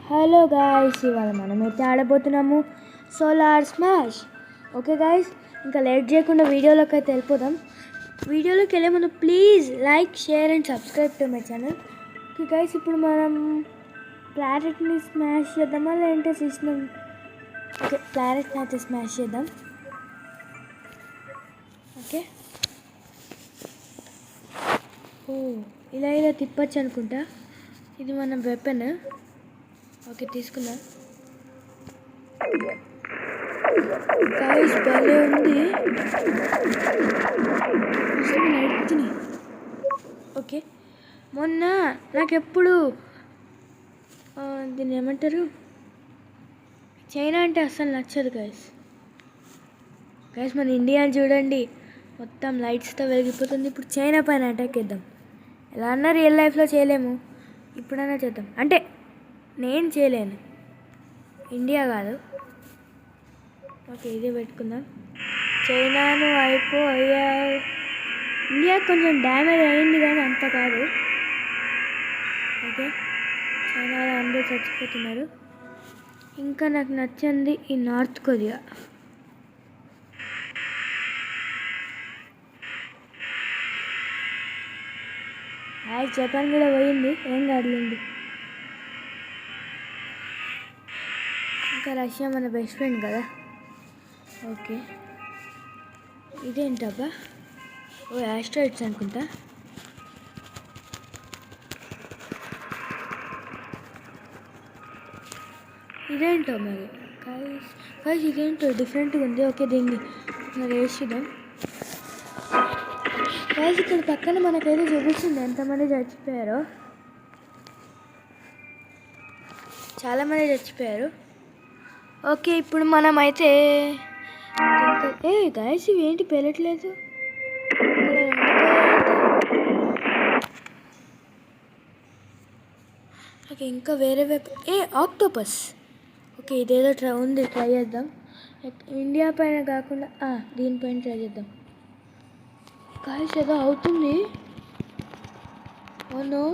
Hello guys, ఇవాళ మనమైతే ఆడబోతున్నాము solar smash. Okay guys, ఇంకా లేట్ చేయకుండా వీడియోలోకి అయితే వెళ్ళిపోదాం. వీడియోలోకి వెళ్ళే ముందు please like, share and subscribe to my channel. Okay guys, ఇప్పుడు మనం ప్లానెట్ని స్మాష్ చేద్దామా లేదంటే సిస్టమ్? ఓకే, ప్లానెట్ని అయితే స్మాష్ చేద్దాం. ఓకే, ఓ ఇలా తిప్పచ్చు అనుకుంటా. ఇది మన వెపన్. ఓకే, తీసుకుందాం. గాయ్స్ భలే ఉంది. ఓకే, మొన్న నాకెప్పుడు దీన్ని ఏమంటారు, చైనా అంటే అస్సలు నచ్చదు గాయ్స్. మన ఇండియాని చూడండి, మొత్తం లైట్స్తో వెలిగిపోతుంది. ఇప్పుడు చైనా పైన అటాక్ చేద్దాం. ఎలా అన్నా రియల్ లైఫ్లో చేయలేము, ఇప్పుడైనా చేద్దాం. అంటే నేను చేయలేను, ఇండియా కాదు. ఓకే, ఇదే పెట్టుకుందాం. చైనాను అయ్యా, ఇండియా కొంచెం డ్యామేజ్ అయింది కానీ అంత కాదు. ఓకే, చైనాలో అందరూ చచ్చిపోతున్నారు. ఇంకా నాకు నచ్చింది ఈ నార్త్ కొరియా. జపాన్ కూడా పోయింది, ఏం కాదులేండి. ఇంకా రష్యా మన బెస్ట్ ఫ్రెండ్ కదా. ఓకే, ఇదేంటబ్బా, ఓ యాస్ట్రాయిడ్స్ అనుకుంటా. ఇదేంటో మరి గైస్ ఇదేంటో డిఫరెంట్గా ఉంది. ఓకే, దీన్ని మరి వేసిద్దాం. గైస్ ఇక్కడ పక్కన మనకైతే చూపిస్తుంది ఎంతమంది చచ్చిపోయారో. చాలామంది చచ్చిపోయారు. ఓకే, ఇప్పుడు మనం అయితే గైస్ ఇవి ఏంటి పెరట్లేదు. ఓకే, ఇంకా వేరే ఆక్టోపస్. ఓకే, ఇదేదో ట్రై చేద్దాం. ఇండియా పైన కాకుండా దీనిపైన ట్రై చేద్దాం. గాయ్స్ ఏదో అవుతుంది. ఓ నో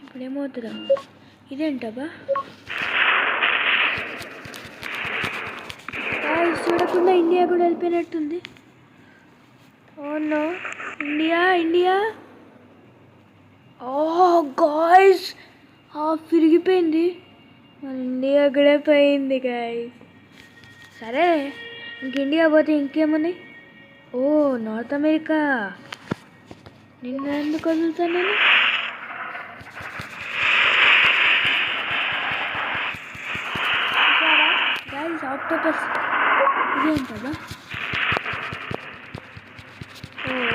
ఇప్పుడు ఏమవుతుందా? ఇదేంటబ్బా, గాయ్స్ చూడకుండా ఇండియా కూడా వెళ్ళిపోయినట్టుంది. ఓ నో, ఇండియా గాయ్స్ విరిగిపోయింది. మన ఇండియా కూడా పోయింది గాయ్స్. సరే, ఇంక ఇండియా పోతే ఇంకేమున్నాయి. ఓ నార్త్ అమెరికా, నిన్న ఎందుకు వదులుతాను నేను. గాయ్స్ ఆక్టోపస్ ఇదేంటదా,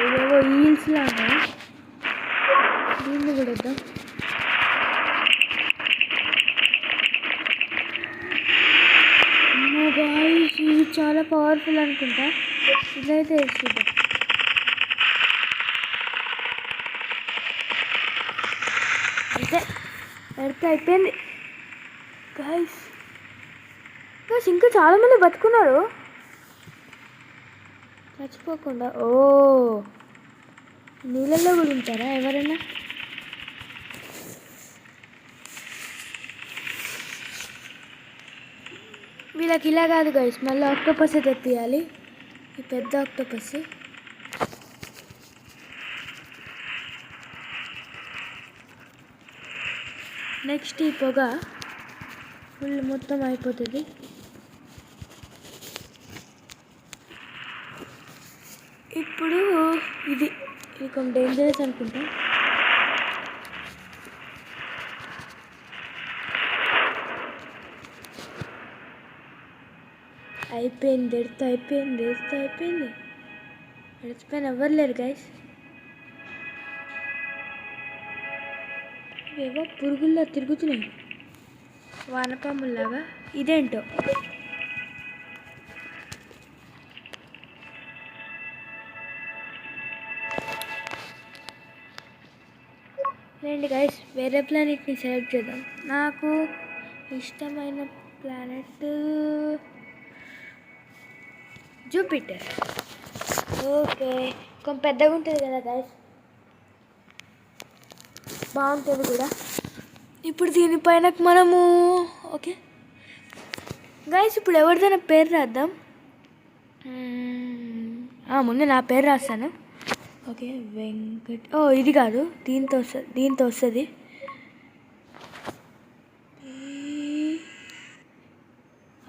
ఇదేవో ఈల్స్ లాగా. దీన్ని కూడా వద్దాం. గాయ్స్ ఇది చాలా పవర్ఫుల్ అనుకుంటా. ఇదైతే వేసుకుందాం. అయితే ఎర్త్ అయిపోయింది గాయ్స్. ఇంకా చాలామంది బతుకున్నారు చచ్చిపోకుండా. ఓ నీళ్ళల్లో కూడా ఉంటారా ఎవరైనా? వీళ్ళకి ఇలా కాదు గైస్, మళ్ళీ ఆక్టోపస్ తెప్పియాలి, ఈ పెద్ద ఆక్టోపస్. నెక్స్ట్ ఈ పొగ ఫుల్ మొత్తం అయిపోతుంది. ఇప్పుడు ఇది కొంచెం డేంజరస్ అనుకుంటా. అయిపోయింది, ఎర్త్ అయిపోయింది. ఎర్త్ పైన ఎవరు లేరు గైస్. ఇవేవో పురుగుల్లా తిరుగుతున్నాయి, వానపాముల్లాగా. ఇదేంటో. రండి గైస్, వేరే ప్లానెట్ని సెలెక్ట్ చేద్దాం. నాకు ఇష్టమైన ప్లానెట్ జూపిటర్. ఓకే, కొంచెం పెద్దగా ఉంటుంది కదా గైస్. బాగుంటుంది కూడా. ఇప్పుడు దీనిపైన మనము ఓకే గైస్ ఇప్పుడు ఎవరిదైనా పేరు రాద్దాం. ముందు నా పేరు రాస్తాను. ఓకే వెంకట్. ఇది కాదు, దీంతో వస్తుంది.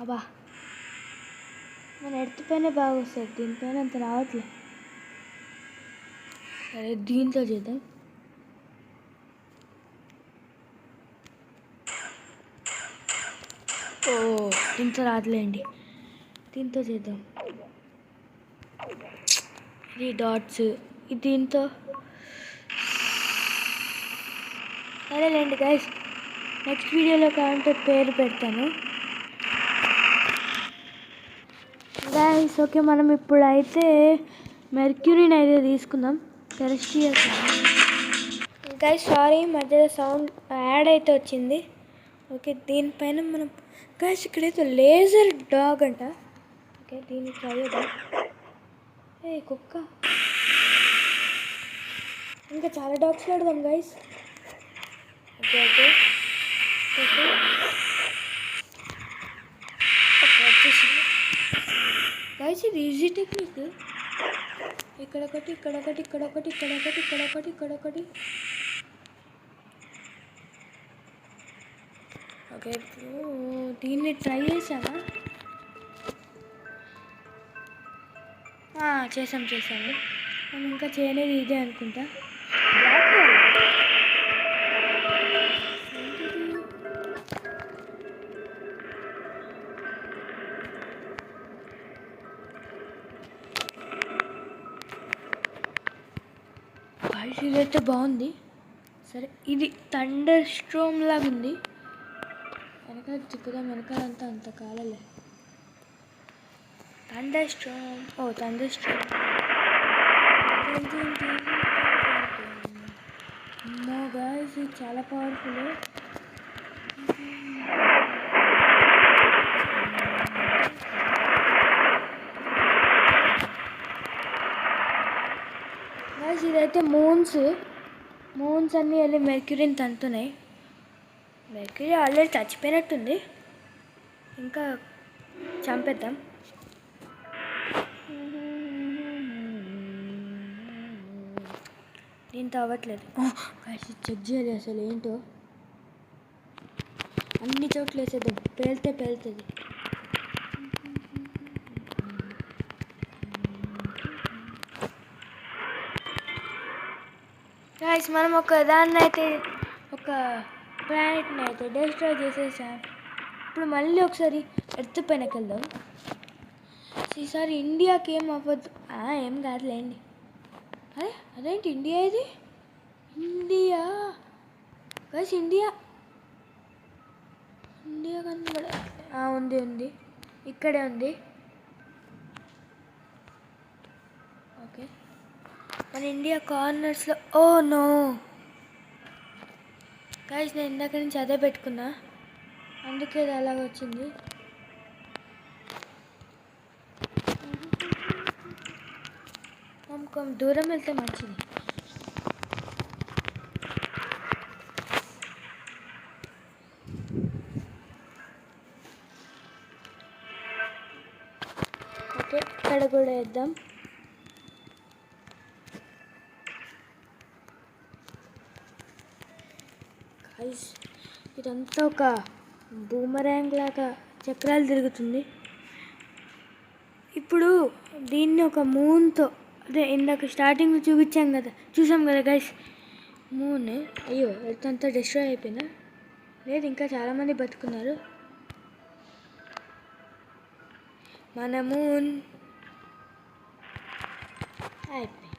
అబ్బా మన ఎర్త్ పైన బాగా వస్తుంది, దీనిపైన అంత రావట్లేదు. సరే దీంతో చేద్దాం. దీంతో రాదులేండి, దీంతో చేద్దాం. ఇది డాట్స్, ఇది దీంతో. సరేలేండి గైస్, నెక్స్ట్ వీడియోలో కావాలంటే పేరు పెడతాను గైస్. ఓకే మనం ఇప్పుడైతే మెర్క్యూరీని అయితే తీసుకుందాం, టెరెస్ట్రియల్ గైస్. సారీ మధ్యలో సౌండ్ యాడ్ అయితే వచ్చింది. ఓకే దీనిపైన మనం గైస్ ఇక్కడైతే లేజర్ డాగ్ అంట. ఓకే దీన్ని ట్రై చేద్దాం. కుక్క, ఇంకా చాలా డాగ్స్ పెడదాం గైస్. ఓకే ఓకే ఓకే వచ్చేసింది గైస్. ఇది ఈజీ టెక్నిక్. ఇక్కడొకటి, ఇక్కడొకటి, ఇక్కడొకటి, ఇక్కడొకటి, ఇక్కడొకటి, ఇక్కడొకటి. ఓకే ఇప్పుడు దీన్ని ట్రై చేసావా? చేసాము. మనం ఇంకా చేయలేదు ఇదే అనుకుంటా. ఇదైతే బాగుంది. సరే ఇది థండర్ స్ట్రోమ్ లాగా ఉంది. వెనకాల తిప్పుదాం, వెనకాలంతా అంత కాలలే. Thunderstorm. నో గైస్, ఇది చాలా పవర్ఫుల్. గైస్ ఇదైతే మూన్స్ అన్నీ వెళ్ళి మెర్క్యూరీని తంతున్నాయి. మెర్క్యూరీ ఆల్రెడీ చచ్చిపోయినట్టుంది, ఇంకా చంపేద్దాం. దీంతో అవ్వట్లేదు. చెక్ చేయాలి అసలు ఏంటో. అన్ని చోట్ల వేసేద్దాం, పేలుతుంది. గైస్ మనం ఒక ప్లానెట్ని అయితే డిస్ట్రాయ్ చేసేసాం. ఇప్పుడు మళ్ళీ ఒకసారి ఎర్త్ పైనకి వెళ్దాం. ఈసారి ఇండియాకి ఏం అవ్వద్దు. ఏం కాదులేండి. అదేంటి ఇండియా? ఇది ఇండియా గైస్, ఇండియా కన్నా ఉంది, ఇక్కడే ఉంది. ఓకే మన ఇండియా కార్నర్స్లో. నో గైస్, నేను ఇందాక నుంచి అదే పెట్టుకున్నా, అందుకే అది అలాగ వచ్చింది. కొంచెం దూరం వెళ్తే మంచిది. ఓకే ఇక్కడ కూడా వేద్దాం. గైస్ ఇదంతా ఒక బూమరాంగ్ లాగా చక్రాలు తిరుగుతుంది. ఇప్పుడు దీన్ని ఒక మూన్తో, అదే ఇందాక స్టార్టింగ్లో చూసాం కదా గైస్, మూన్. అయ్యో ఎర్త్ అంతా డిస్ట్రాయ్ అయిపోయిందా? లేదు, ఇంకా చాలామంది బతుకున్నారు. మన మూన్ అయిపోయింది.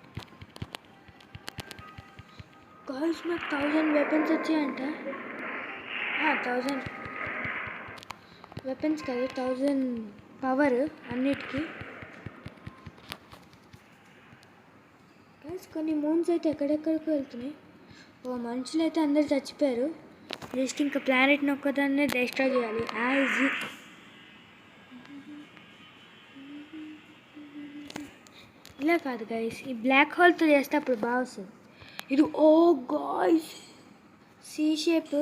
గైస్ నాకు 1000 వెపన్స్ వచ్చాయంట. 1000 వెపన్స్ కాదు, 1000 పవర్ అన్నిటికీ. గైస్ కొన్ని మూన్స్ అయితే ఎక్కడెక్కడికో వెళ్తున్నాయి. మనుషులు అయితే అందరు చచ్చిపోయారు. జస్ట్ ఇంకా ప్లానెట్ని ఒక్కదాన్నే డిస్ట్రాయ్ చేయాలి. ఈజీ. ఇలా కాదు గైస్, ఈ బ్లాక్ హోల్తో చేస్తే అప్పుడు బాగా వస్తుంది. ఇది గాయ్స్ సి షేప్.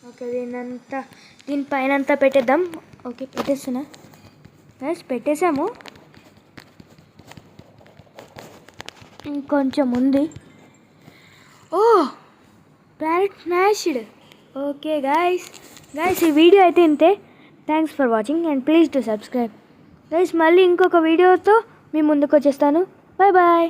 ఓకే, దీనిపైన అంతా పెట్టేద్దాం. ఓకే, పెట్టేస్తున్నా గైస్, పెట్టేసాము. ఇంకొంచెం ఉంది. Oh, planet smashed. Okay guys, ఈ వీడియో అయితే ఇంతే. Thanks for watching and please to subscribe guys. మళ్ళీ ఇంకొక వీడియోతో మీ ముందుకు వచ్చేస్తాను. Bye bye.